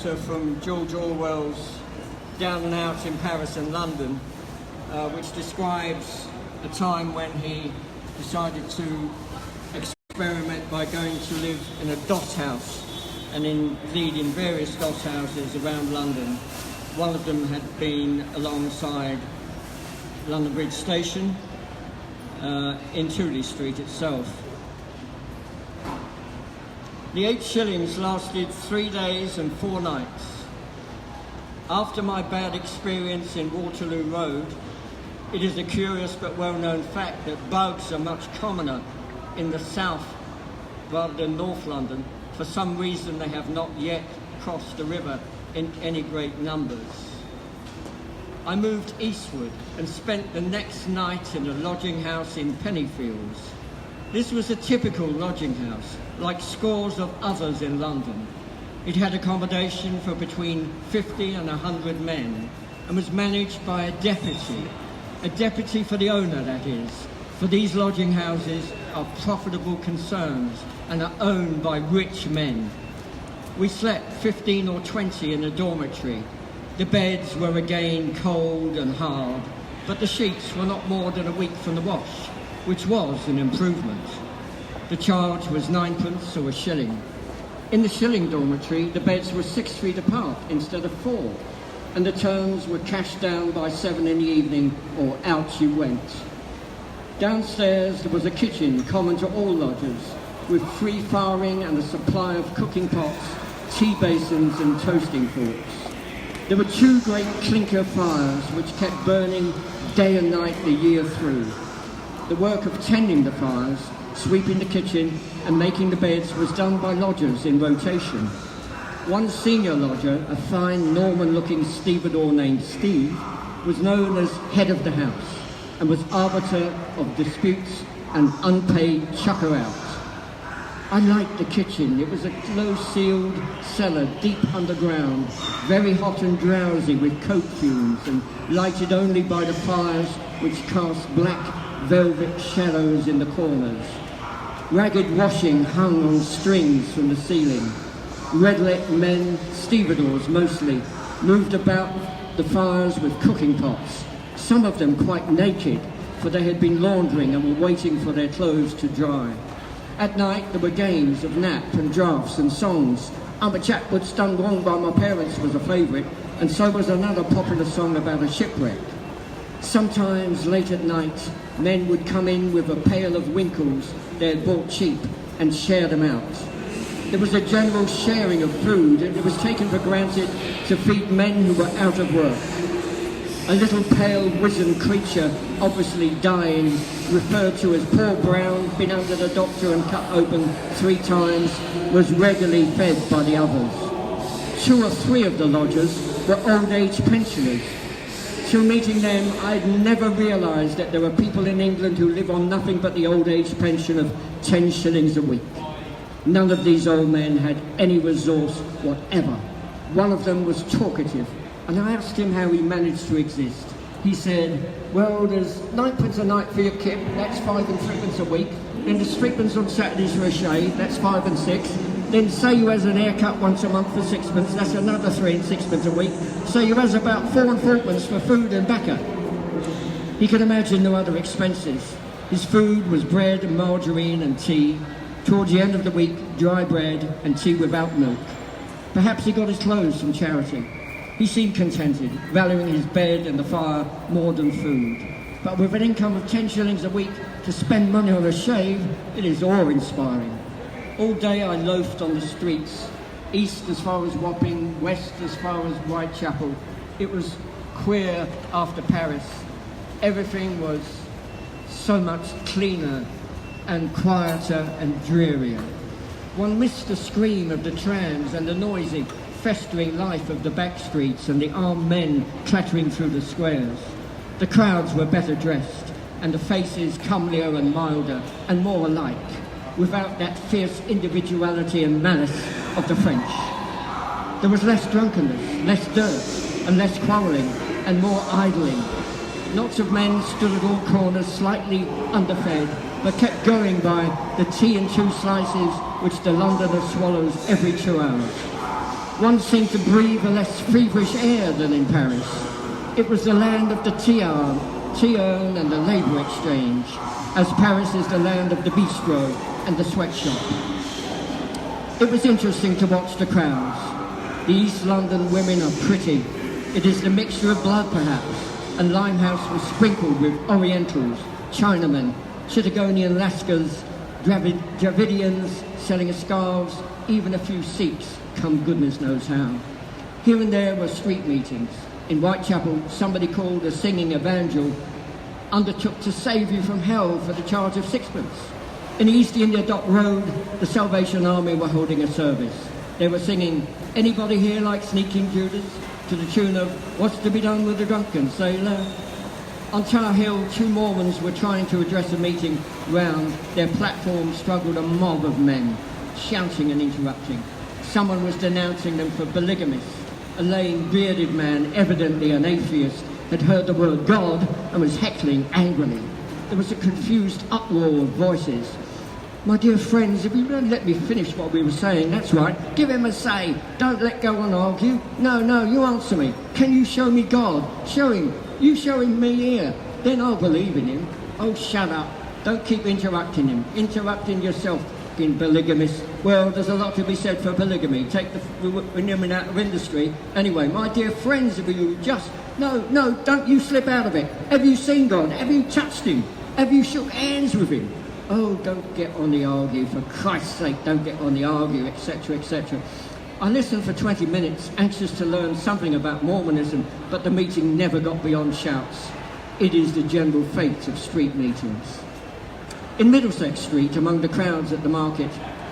chapter from George Orwell's Down and Out in Paris and London, which describes a time when he decided to experiment by going to live in a dot house, and indeed in various dot houses around London. One of them had been alongside London Bridge Station, in Tooley Street itself. The 8 shillings lasted 3 days and 4 nights. After my bad experience in Waterloo Road, it is a curious but well-known fact that bugs are much commoner in the south rather than North London. For some reason they have not yet crossed the river in any great numbers. I moved eastward and spent the next night in a lodging house in Pennyfields. This was a typical lodging house, like scores of others in London. It had accommodation for between 50 and 100 men and was managed by a deputy for the owner, that is, for these lodging houses are profitable concerns and are owned by rich men. We slept 15 or 20 in a dormitory. The beds were again cold and hard, but the sheets were not more than a week from the wash, which was an improvement. The charge was 9p or a shilling. In the shilling dormitory, the beds were 6 feet apart instead of 4, and the terms were cashed down by 7 in the evening or out you went. Downstairs there was a kitchen common to all lodgers, with free firing and a supply of cooking pots, tea basins and toasting forks. There were 2 great clinker fires which kept burning day and night the year through. The work of tending the fires, sweeping the kitchen and making the beds was done by lodgers in rotation. One senior lodger, a fine Norman-looking stevedore named Steve, was known as head of the house and was arbiter of disputes and unpaid chucker-out. I liked the kitchen. It was a low-ceiled cellar deep underground, very hot and drowsy with coke fumes, and lighted only by the fires which cast black velvet shadows in the corners. Ragged washing hung on strings from the ceiling. Red-legged men, stevedores mostly, moved about the fires with cooking pots, some of them quite naked, for they had been laundering and were waiting for their clothes to dry. At night there were games of nap and draughts and songs. I'm a chap what's done wrong by my parents was a favourite, and so was another popular song about a shipwreck. Sometimes late at night, men would come in with a pail of winkles they had bought cheap and share them out. There was a general sharing of food, and it was taken for granted to feed men who were out of work. A little pale, wizened creature, obviously dying, referred to as poor Brown, been under the doctor and cut open 3 times, was regularly fed by the others. 2 or 3 of the lodgers were old-age pensioners. Till meeting them, I'd never realised that there are people in England who live on nothing but the old-age pension of 10 shillings a week. None of these old men had any resource whatever. One of them was talkative, and I asked him how he managed to exist. He said, well, there's 9p a night for your kip, that's 5 and 3p a week. Then there's 3p on Saturdays for a shave, that's 5 and 6. Then say you has an haircut once a month for 6p, that's another 3 and 6p a week. So you has about 4 and 4p for food and bacca. He could imagine no other expenses. His food was bread and margarine and tea. Towards the end of the week, dry bread and tea without milk. Perhaps he got his clothes from charity. He seemed contented, valuing his bed and the fire more than food. But with an income of 10 shillings a week, to spend money on a shave, it is awe-inspiring. All day I loafed on the streets, east as far as Wapping, west as far as Whitechapel. It was queer after Paris. Everything was so much cleaner and quieter and drearier. One missed the scream of the trams and the noisy, festering life of the back streets and the armed men clattering through the squares. The crowds were better dressed, and the faces comelier and milder and more alike, without that fierce individuality and malice of the French. There was less drunkenness, less dirt, and less quarrelling, and more idling. Lots of men stood at all corners, slightly underfed, but kept going by the tea and 2 slices which the Londoner swallows every 2 hours. One seemed to breathe a less feverish air than in Paris. It was the land of the Tilleuls and the labour exchange, as Paris is the land of the bistro and the sweatshop. It was interesting to watch the crowds. The East London women are pretty. It is the mixture of blood, perhaps, and Limehouse was sprinkled with Orientals, Chinamen, Chittagonian Lascars, Dravidians selling scarves, even a few Sikhs, come goodness knows how. Here and there were street meetings. In Whitechapel, somebody called a singing evangel undertook to save you from hell for the charge of sixpence. In the East India Dock Road, the Salvation Army were holding a service. They were singing, "Anybody here like Sneaking Judas?" to the tune of "What's to be done with the drunken sailor?" On Tower Hill, two Mormons were trying to address a meeting. Round their platform struggled a mob of men, shouting and interrupting. Someone was denouncing them for polygamists. A lame, bearded man, evidently an atheist, had heard the word God and was heckling angrily. There was a confused uproar of voices. "My dear friends, if you don't let me finish what we were saying, that's right. Give him a say. Don't let go and argue. No, you answer me. Can you show me God? Show him. You show him me here. Then I'll believe in him." "Oh, shut up. Don't keep interrupting him. Interrupting yourself, being polygamist." "Well, there's a lot to be said for polygamy. Take the women out of industry. Anyway, my dear friends, if you just... No, don't you slip out of it. Have you seen God? Have you touched him? Have you shook hands with him?" "Oh, don't get on the argue. For Christ's sake, don't get on the argue," etc., etc. I listened for 20 minutes, anxious to learn something about Mormonism, but the meeting never got beyond shouts. It is the general fate of street meetings. In Middlesex Street, among the crowds at the market,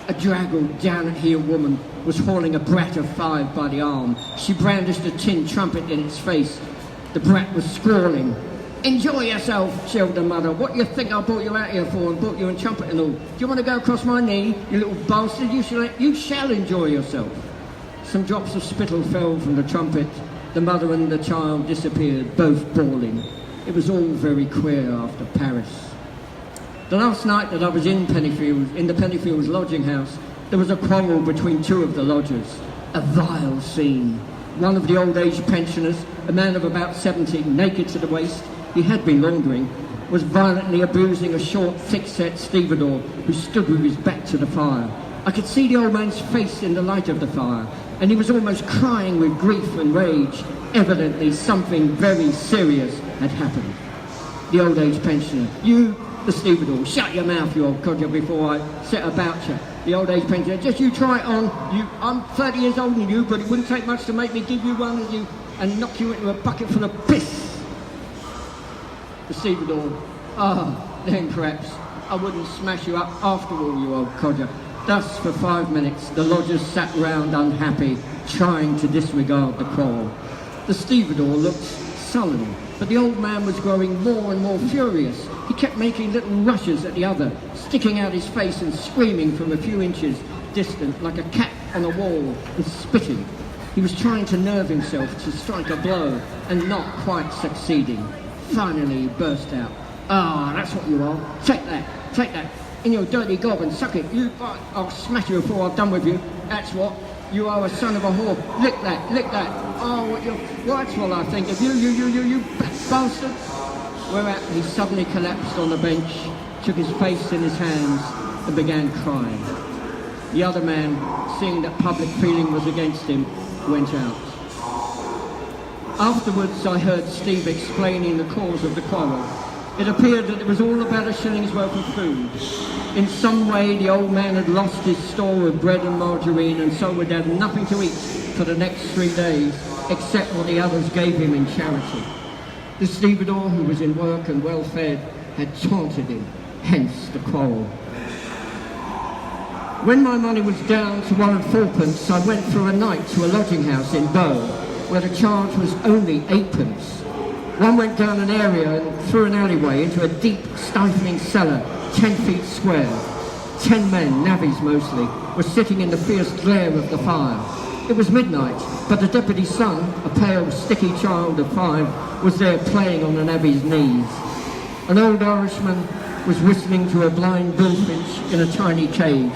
a draggled, down-at-heel woman was hauling a brat of 5 by the arm. She brandished a tin trumpet in its face. The brat was squalling. "Enjoy yourself," yelled the mother. "What do you think I brought you out here for and brought you in trumpet and all? Do you want to go across my knee, you little bastard? You shall enjoy yourself." Some drops of spittle fell from the trumpet. The mother and the child disappeared, both bawling. It was all very queer after Paris. The last night that I was in the Pennyfields lodging house, there was a quarrel between two of the lodgers. A vile scene. One of the old-age pensioners, a man of about 70, naked to the waist, he had been laundering, was violently abusing a short, thick-set stevedore who stood with his back to the fire. I could see the old man's face in the light of the fire, and he was almost crying with grief and rage. Evidently something very serious had happened. The old-age pensioner: "You, the stevedore, shut your mouth, you old codger, before I set about you." The old-age pensioner: "Just you try it on. I'm 30 years older than you, but it wouldn't take much to make me give you one of you and knock you into a bucket full of piss." The stevedore: "Then perhaps I wouldn't smash you up after all, you old codger." Thus, for 5 minutes, the lodgers sat round unhappy, trying to disregard the quarrel. The stevedore looked sullen, but the old man was growing more and more furious. He kept making little rushes at the other, sticking out his face and screaming from a few inches distant, like a cat on a wall, and spitting. He was trying to nerve himself to strike a blow, and not quite succeeding. Finally, he burst out: "That's what you are. Take that. In your dirty gob and suck it. I'll smash you before I've done with you. That's what. You are a son of a whore. Lick that. Oh, that's what I think of you, you bastard." Whereat he suddenly collapsed on the bench, took his face in his hands, and began crying. The other man, seeing that public feeling was against him, went out. Afterwards, I heard Steve explaining the cause of the quarrel. It appeared that it was all about a shilling's worth of food. In some way, the old man had lost his store of bread and margarine, and so would have nothing to eat for the next 3 days, except what the others gave him in charity. The stevedore, who was in work and well-fed, had taunted him, hence the quarrel. When my money was down to 1 and 4pence, I went for a night to a lodging house in Bow, where the charge was only 8pence. One went down an area and through an alleyway into a deep, stifling cellar, 10 feet square. 10 men, navvies mostly, were sitting in the fierce glare of the fire. It was midnight, but the deputy's son, a pale, sticky child of 5, was there playing on the navvy's knees. An old Irishman was whistling to a blind bullfinch in a tiny cage.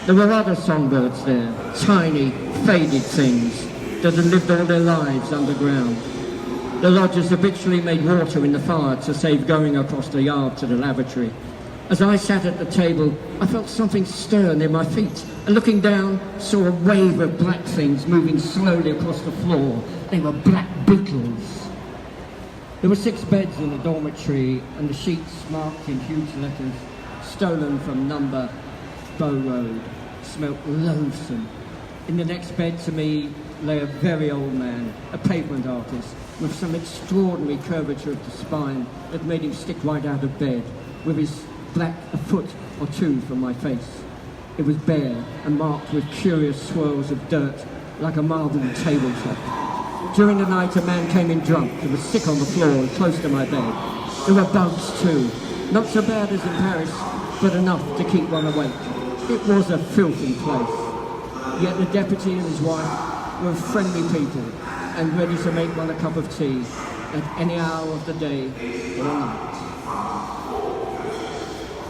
There were other songbirds there, tiny, faded things that had lived all their lives underground. The lodgers habitually made water in the fire to save going across the yard to the lavatory. As I sat at the table, I felt something stir near my feet, and looking down, saw a wave of black things moving slowly across the floor. They were black beetles. There were 6 beds in the dormitory, and the sheets marked in huge letters, stolen from number Bow Road, smelt loathsome. In the next bed to me lay a very old man, a pavement artist, with some extraordinary curvature of the spine that made him stick right out of bed, with his back a foot or 2 from my face. It was bare and marked with curious swirls of dirt, like a marble tabletop. During the night, a man came in drunk and was sick on the floor close to my bed. There were bugs too, not so bad as in Paris, but enough to keep one awake. It was a filthy place. Yet the deputy and his wife were friendly people and ready to make one a cup of tea at any hour of the day or night.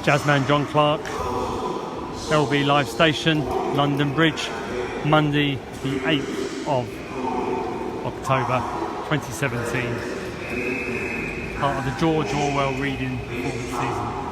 Jazzman John Clarke, LB Live Station, London Bridge, Monday the 8th of October 2017. Part of the George Orwell Reading performance season.